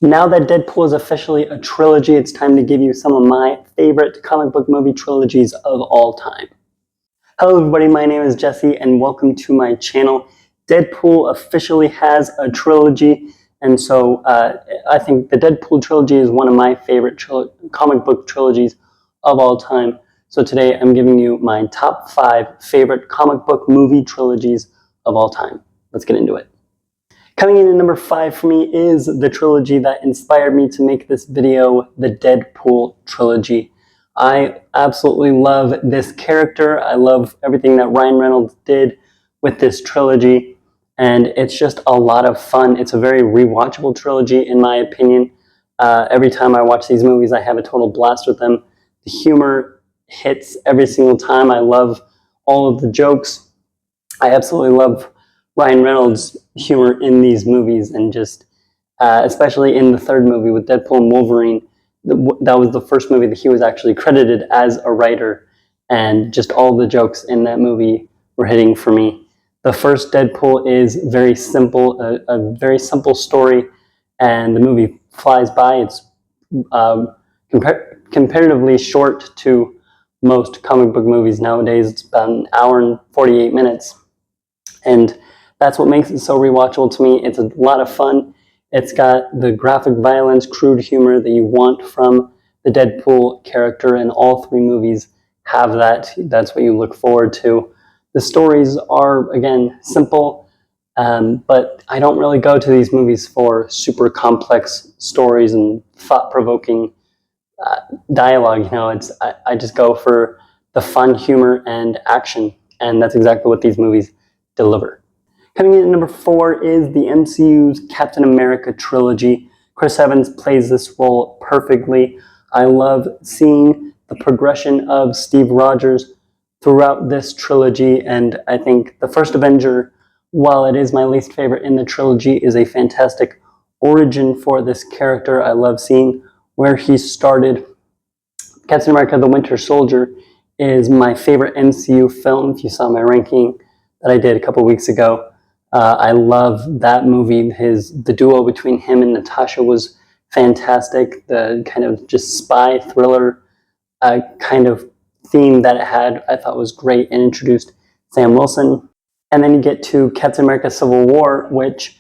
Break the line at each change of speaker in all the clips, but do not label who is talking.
Now that Deadpool is officially a trilogy, it's time to give you some of my favorite comic book movie trilogies of all time. Hello everybody, my name is Jesse and welcome to my channel. Deadpool officially has a trilogy, and so I think the Deadpool trilogy is one of my favorite comic book trilogies of all time. So today I'm giving you my top 5 favorite comic book movie trilogies of all time. Let's get into it. Coming in at number 5 for me is the trilogy that inspired me to make this video, the Deadpool Trilogy. I absolutely love this character. I love everything that Ryan Reynolds did with this trilogy, and it's just a lot of fun. It's a very rewatchable trilogy, in my opinion. Every time I watch these movies, I have a total blast with them. The humor hits every single time. I love all of the jokes. I absolutely love Ryan Reynolds' humor in these movies, and just especially in the third movie with Deadpool and Wolverine. That was the first movie that he was actually credited as a writer, and just all the jokes in that movie were hitting for me. The first Deadpool is very simple, a very simple story, and the movie flies by. It's comparatively short to most comic book movies nowadays. It's about an hour and 48 minutes, and that's what makes it so rewatchable to me. It's a lot of fun. It's got the graphic violence, crude humor that you want from the Deadpool character, and all 3 movies have that. That's what you look forward to. The stories are, again, simple, but I don't really go to these movies for super complex stories and thought-provoking dialogue. I just go for the fun, humor, and action, and that's exactly what these movies deliver. Coming in at number 4 is the MCU's Captain America trilogy. Chris Evans plays this role perfectly. I love seeing the progression of Steve Rogers throughout this trilogy, and I think the first Avenger, while it is my least favorite in the trilogy, is a fantastic origin for this character. I love seeing where he started. Captain America: The Winter Soldier is my favorite MCU film. If you saw my ranking that I did a couple weeks ago, I love that movie. The duo between him and Natasha was fantastic. The kind of just spy thriller kind of theme that it had, I thought was great, and introduced Sam Wilson. And then you get to Captain America: Civil War, which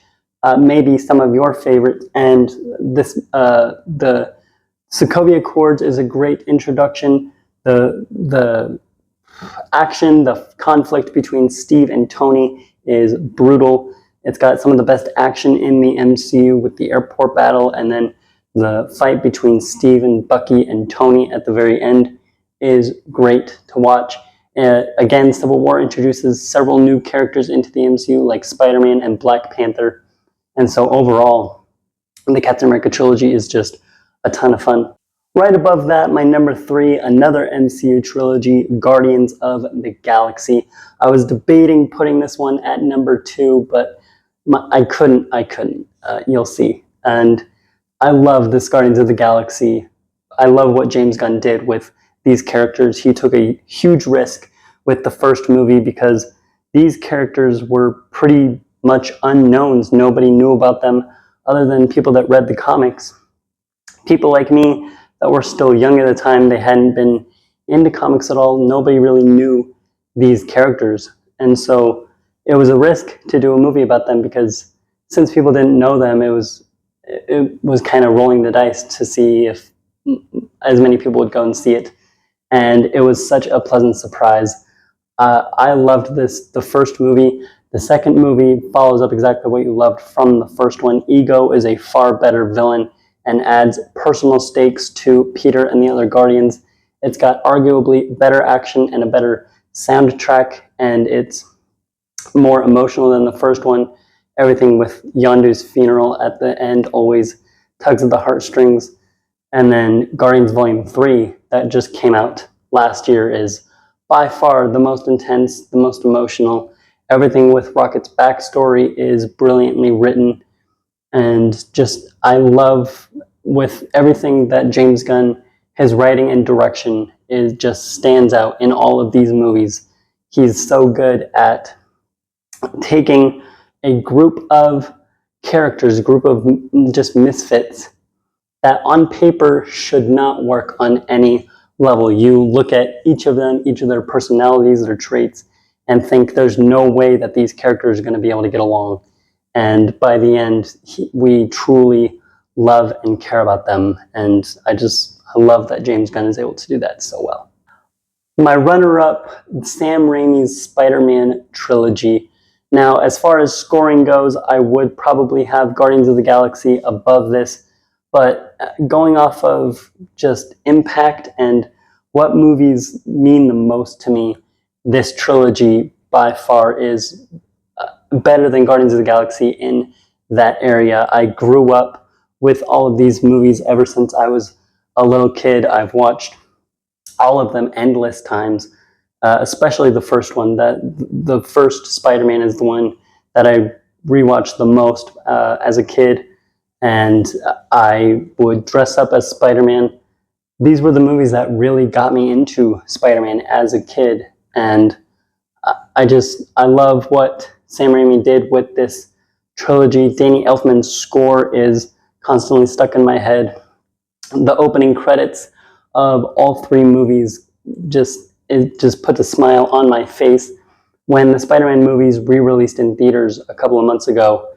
may be some of your favorites. And the Sokovia Accords is a great introduction. The action, the conflict between Steve and Tony is brutal. It's got some of the best action in the MCU with the airport battle, and then the fight between Steve and Bucky and Tony at the very end is great to watch. Again, Civil War introduces several new characters into the MCU, like SpiderMan and Black Panther, and so overall, the Captain America trilogy is just a ton of fun. Right above that, my number 3, another MCU trilogy, Guardians of the Galaxy. I was debating putting this one at number 2, but I couldn't. You'll see. And I love this Guardians of the Galaxy. I love what James Gunn did with these characters. He took a huge risk with the first movie because these characters were pretty much unknowns. Nobody knew about them other than people that read the comics. People like me that were still young at the time, they hadn't been into comics at all. Nobody really knew these characters. And so it was a risk to do a movie about them, because since people didn't know them, it was kind of rolling the dice to see if as many people would go and see it. And it was such a pleasant surprise. I loved the first movie. The second movie follows up exactly what you loved from the first one. Ego is a far better villain and adds personal stakes to Peter and the other Guardians. It's got arguably better action and a better soundtrack, and it's more emotional than the first one. Everything with Yondu's funeral at the end always tugs at the heartstrings. And then Guardians Volume 3, that just came out last year, is by far the most intense, the most emotional. Everything with Rocket's backstory is brilliantly written. And just, I love with everything that James Gunn, his writing and direction just stands out in all of these movies. He's so good at taking a group of characters, a group of just misfits that on paper should not work on any level. You look at each of them, each of their personalities, their traits, and think there's no way that these characters are going to be able to get along. And by the end, we truly love and care about them. And I love that James Gunn is able to do that so well. My runner-up, Sam Raimi's Spider-Man trilogy. Now, as far as scoring goes, I would probably have Guardians of the Galaxy above this, but going off of just impact and what movies mean the most to me, this trilogy by far is better than Guardians of the Galaxy in that area. I grew up with all of these movies ever since I was a little kid. I've watched all of them endless times, especially the first one. The first Spider-Man is the one that I rewatched the most as a kid, and I would dress up as Spider-Man. These were the movies that really got me into Spider-Man as a kid, and I love what Sam Raimi did with this trilogy. Danny Elfman's score is constantly stuck in my head. The opening credits of all three movies just put a smile on my face. When the Spider-Man movies re-released in theaters a couple of months ago,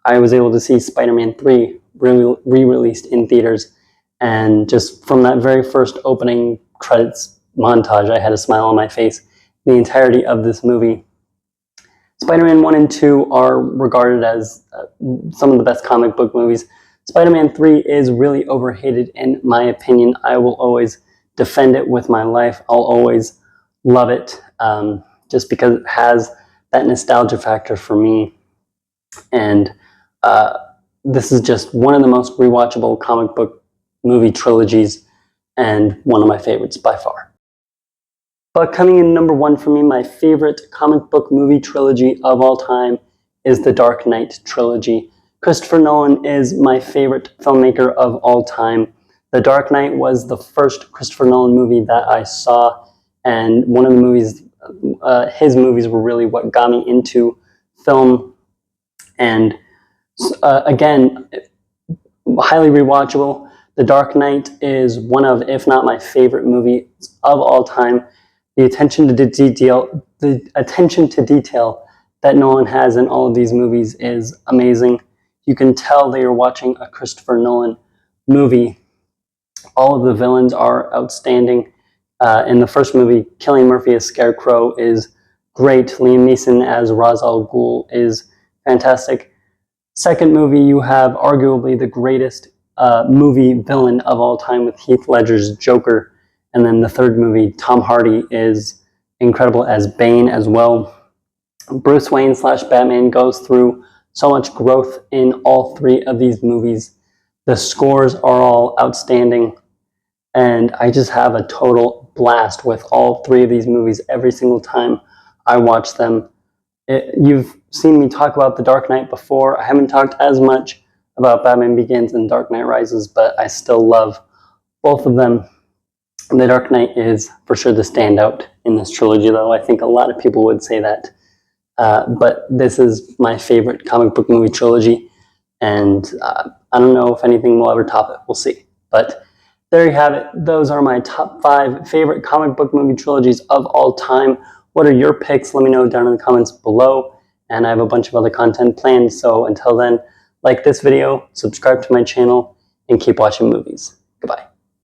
I was able to see Spider-Man 3 re-released in theaters, and just from that very first opening credits montage, I had a smile on my face the entirety of this movie. Spider-Man 1 and 2 are regarded as some of the best comic book movies. Spider-Man 3 is really overhated in my opinion. I will always defend it with my life. I'll always love it just because it has that nostalgia factor for me. And this is just one of the most rewatchable comic book movie trilogies and one of my favorites by far. But coming in number one for me, my favorite comic book movie trilogy of all time is the Dark Knight trilogy. Christopher Nolan is my favorite filmmaker of all time. The Dark Knight was the first Christopher Nolan movie that I saw, and one of the movies, his movies were really what got me into film. And again, highly rewatchable. The Dark Knight is one of, if not my favorite movie of all time. The attention to detail that Nolan has in all of these movies is amazing. You can tell that you're watching a Christopher Nolan movie. All of the villains are outstanding. In the first movie, Cillian Murphy as Scarecrow is great. Liam Neeson as Ra's al Ghul is fantastic. Second movie, you have arguably the greatest movie villain of all time with Heath Ledger's Joker. And then the third movie, Tom Hardy is incredible as Bane as well. Bruce Wayne / Batman goes through so much growth in all three of these movies. The scores are all outstanding. And I just have a total blast with all three of these movies every single time I watch them. You've seen me talk about The Dark Knight before. I haven't talked as much about Batman Begins and Dark Knight Rises, but I still love both of them. The Dark Knight is for sure the standout in this trilogy, though I think a lot of people would say that. But this is my favorite comic book movie trilogy, and I don't know if anything will ever top it. We'll see. But there you have it. Those are my top 5 favorite comic book movie trilogies of all time. What are your picks? Let me know down in the comments below. And I have a bunch of other content planned. So until then, like this video, subscribe to my channel, and keep watching movies.